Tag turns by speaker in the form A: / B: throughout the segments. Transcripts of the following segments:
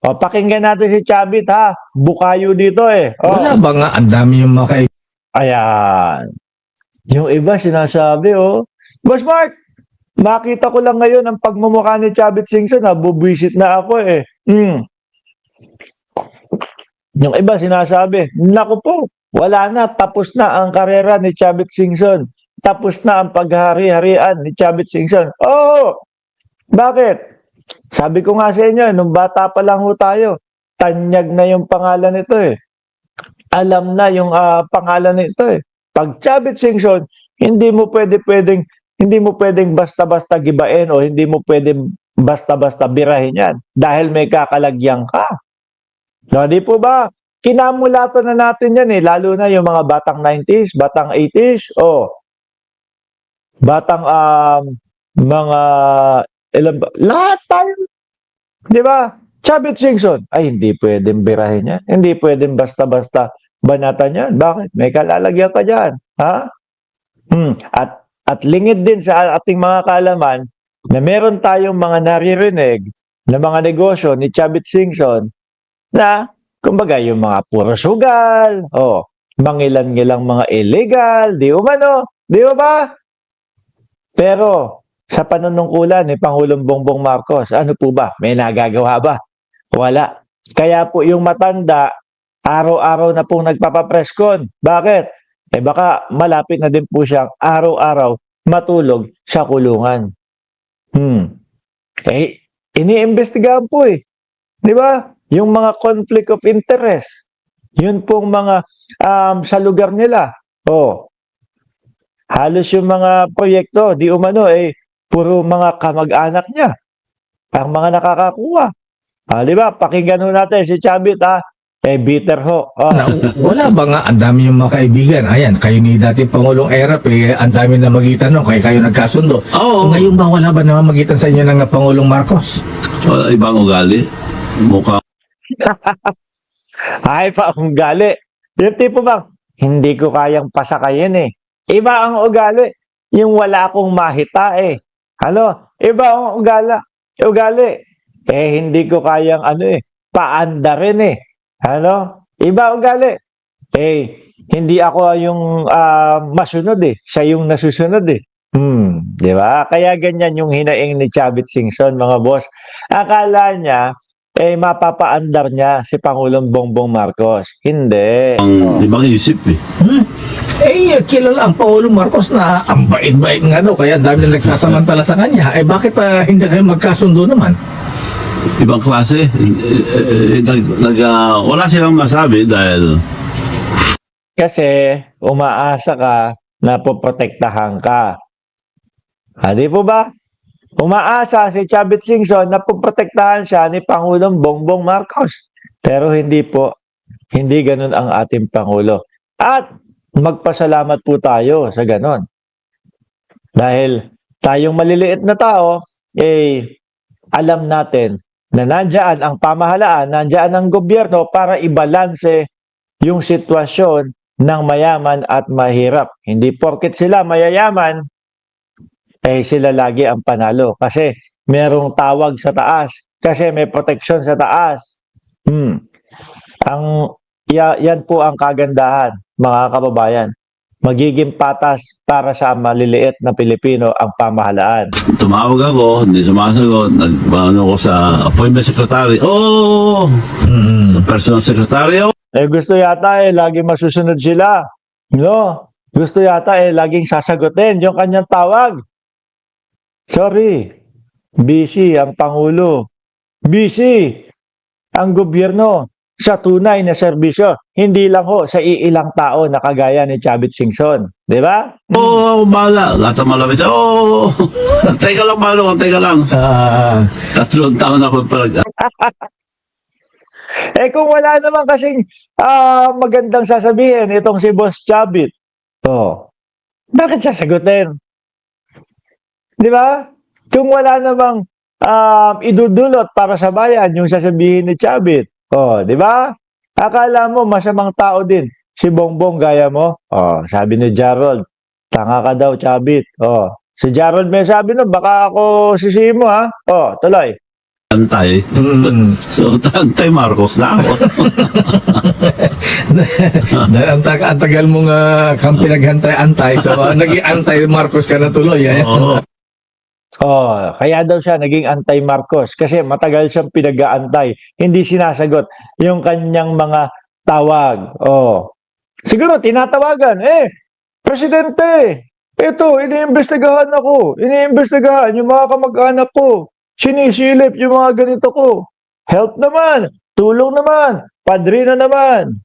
A: O, pakinggan natin si Chavit ha. Bukayo dito eh. O,
B: Wala ba nga, ang dami yung mga
A: ayan. Yung iba sinasabi, oh. Boss Mark, makita ko lang ngayon ang pagmumukha ni Chavit Singson, ha. Bubwisit na ako eh. Yung iba sinasabi, naku po, wala na, tapos na ang karera ni Chavit Singson. Tapos na ang paghari-harian ni Chavit Singson. Oh, bakit? Sabi ko nga sa inyo, nung bata pa lang ho tayo, tanyag na yung pangalan nito eh. Alam na yung pangalan nito eh. Pag Chavit Singson, hindi mo pwedeng basta-basta gibain o hindi mo pwedeng basta-basta birahin yan dahil may kakalagyan ka. No, di po ba? Kinamulatan na natin yan eh, lalo na yung mga batang 90s, batang 80s, batang mga ilan ba? Lahat tayo. Di ba? Chavit Singson, ay hindi pwedeng birahin yan. Hindi pwedeng basta-basta banatan yan. Bakit? May kalalagyan ka dyan. Ha? At lingid din sa ating mga kaalaman na meron tayong mga naririnig na mga negosyo ni Chavit Singson na, kumbaga, yung mga puro sugal, mangilan-ngilang mga illegal, di umano, di ba? Pero, sa panunungkulan ni Pangulong Bongbong Marcos, ano po ba? May nagagawa ba? Wala. Kaya po yung matanda, araw-araw na pong nagpapapreskon. Bakit? Baka malapit na din po siyang araw-araw matulog sa kulungan. Iniimbestigahan po eh. Di ba? Yung mga conflict of interest. Yun pong mga sa lugar nila. Halos yung mga proyekto, di umano puro mga kamag-anak niya ang mga nakakakuha. Di ba? Pakinggan ho natin si Chavit bitter ho.
B: Wala ba nga, ang dami yung mga kaibigan. Ayan, kayo ni dating Pangulong Erap, ang dami na magitan nun, kaya kayo nagkasundo.
C: Oo.
B: Ngayon ba wala ba naman magitan sa inyo ng Pangulong Marcos?
C: Wala, ibang ugali. Mukha.
A: Ay pa akong gali. Yung tipo bang, hindi ko kayang pasakayin eh. Iba ang ugali. Yung wala akong mahita eh. Ano? Iba ang ugali. Hindi ko kayang paanda rin eh. Ano? Iba ugali. Hindi ako yung masunod eh. Siya yung nasusunod eh. Di ba? Kaya ganyan yung hinaing ni Chavit Singson, mga boss. Akala niya, mapapaandar niya si Pangulong Bongbong Marcos. Hindi.
C: Ang ibang isip eh.
B: Kilala ang Pangulong Marcos na ang bait-bait nga daw, kaya dami na nagsasamantala sa kanya. Bakit hindi kayo magkasundo naman?
C: Ibang klase. Wala silang masabi dahil
A: Kasi umaasa ka na poprotektahan ka. Di po ba? Umaasa si Chavit Singson na poprotektahan siya ni Pangulong Bongbong Marcos. Pero hindi po. Hindi ganun ang ating Pangulo. At magpasalamat po tayo sa ganun. Dahil tayong maliliit na tao, alam natin na nandyan ang pamahalaan, nandyan ang gobyerno para ibalanse yung sitwasyon ng mayaman at mahirap. Hindi porket sila mayayaman, sila lagi ang panalo. Kasi merong tawag sa taas. Kasi may proteksyon sa taas. Yan po ang kagandahan, mga kababayan. Magiging patas para sa maliliit na Pilipino ang pamahalaan.
C: tumawag ako, hindi sumasagot. Nagpano ko sa appointment secretary. Sa personal secretary.
A: Gusto yata laging masusunod sila. No? Gusto yata laging sasagutin yung kanyang tawag. Sorry. Busy ang Pangulo. Busy ang gobyerno sa tunay na serbisyo. Hindi lang ho sa iilang tao na kagaya ni Chavit Singson. Di ba?
C: Bahala. Lahat ng malapit. Teka lang, Malo. Teka lang. 3 taon ako pala.
A: Kung wala naman kasing magandang sasabihin itong si Boss Chavit, bakit sasagutin? Di ba? Kung wala namang idudulot para sa bayan yung sasabihin ni Chavit, di ba? Akala mo masamang tao din si Bongbong gaya mo? Sabi ni Gerald, tanga ka daw, Chavit. Si Gerald may sabi no, baka ako sisihin mo ha. Tuloy.
C: antay. So, antay-Marcos na ako.
B: Dahil ang tagal mong kang pinaghantay-antay, so naging anti-Marcos ka na tuloy.
C: Oo.
A: Oh, kaya daw siya naging anti-Marcos kasi matagal siyang pinag-aantay. Hindi sinasagot yung kanyang mga tawag. Oh. Siguro tinatawagan, Presidente, ito, iniimbestigahan ako. Iniimbestigahan yung mga kamag-anak ko. Sinisilip yung mga ganito ko. Help naman, tulong naman, padrino naman.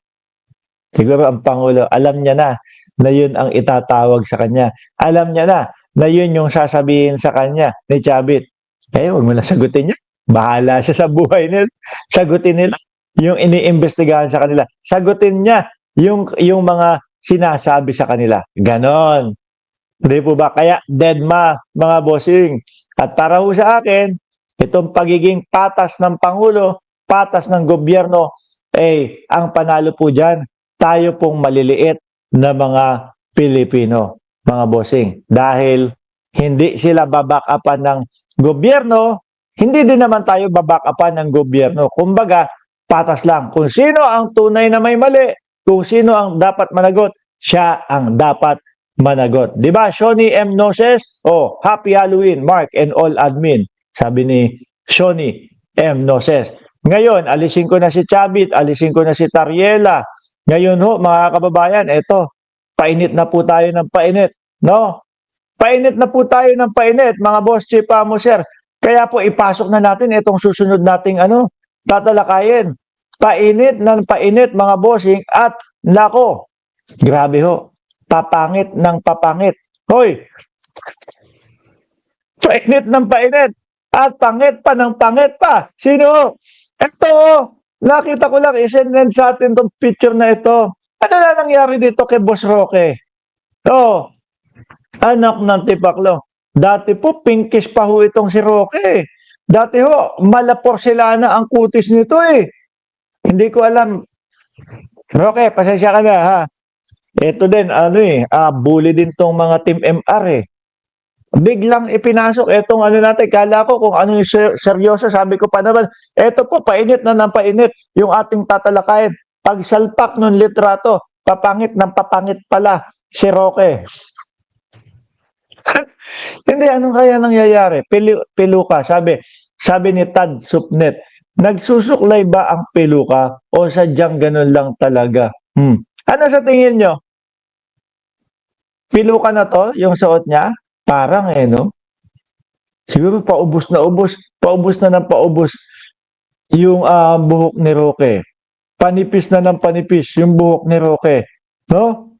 A: Siguro ang Pangulo, alam niya na yun ang itatawag sa kanya. Alam niya na yun yung sasabihin sa kanya ni Chavit. Huwag mo na sagutin niya. Bahala siya sa buhay nila. Sagutin nila yung iniimbestigahan sa kanila. Sagutin niya yung mga sinasabi sa kanila. Ganon. Hindi po ba? Kaya deadma, mga bossing. At para ho sa akin, itong pagiging patas ng Pangulo, patas ng gobyerno, ang panalo po dyan, tayo pong maliliit na mga Pilipino, mga bossing. Dahil hindi sila babakapan ng gobyerno, hindi din naman tayo babakapan ng gobyerno. Kumbaga, patas lang. Kung sino ang tunay na may mali, kung sino ang dapat managot, siya ang dapat managot. Di ba, Shoni M. Noses? Oh, Happy Halloween, Mark and all admin. Sabi ni Shoni M. Noses. Ngayon, alisin ko na si Chavit, alisin ko na si Tariela. Ngayon ho, mga kababayan, eto, painit na po tayo ng painit. No? Painit na po tayo ng painit, mga boss, chief, sir. Kaya po, ipasok na natin itong susunod nating tatalakayin. Painit ng painit, mga bossing, at nako, grabe ho, papangit ng papangit. Hoy, painit ng painit, at pangit pa ng pangit pa. Sino? Ito, nakita ko lang, isend sa atin itong picture na ito. Ano na nangyari dito kay Boss Roque? Oh, anak ng tipaklo. Dati po, pinkish pa ho itong si Roque. Dati ho, malaporselana ang kutis nito Hindi ko alam. Roque, pasensya ka na ha. Ito din, bully din tong mga Team MR Biglang ipinasok etong natin. Kala ko kung ano yung seryoso. Sabi ko pa naman, eto po, painit na ng painit yung ating tatalakayin. Pagsalpak ng litrato, papangit ng papangit pala si Roque. Hindi, anong kaya nangyayari? Piluka, sabi ni Tad Supnet, nagsusuklay ba ang piluka o sadyang ganun lang talaga? Ano sa tingin nyo? Piluka na to, yung suot niya? Parang no? Siguro paubos na ng paubos yung buhok ni Roque. Panipis na ng panipis yung buhok ni Roque. No?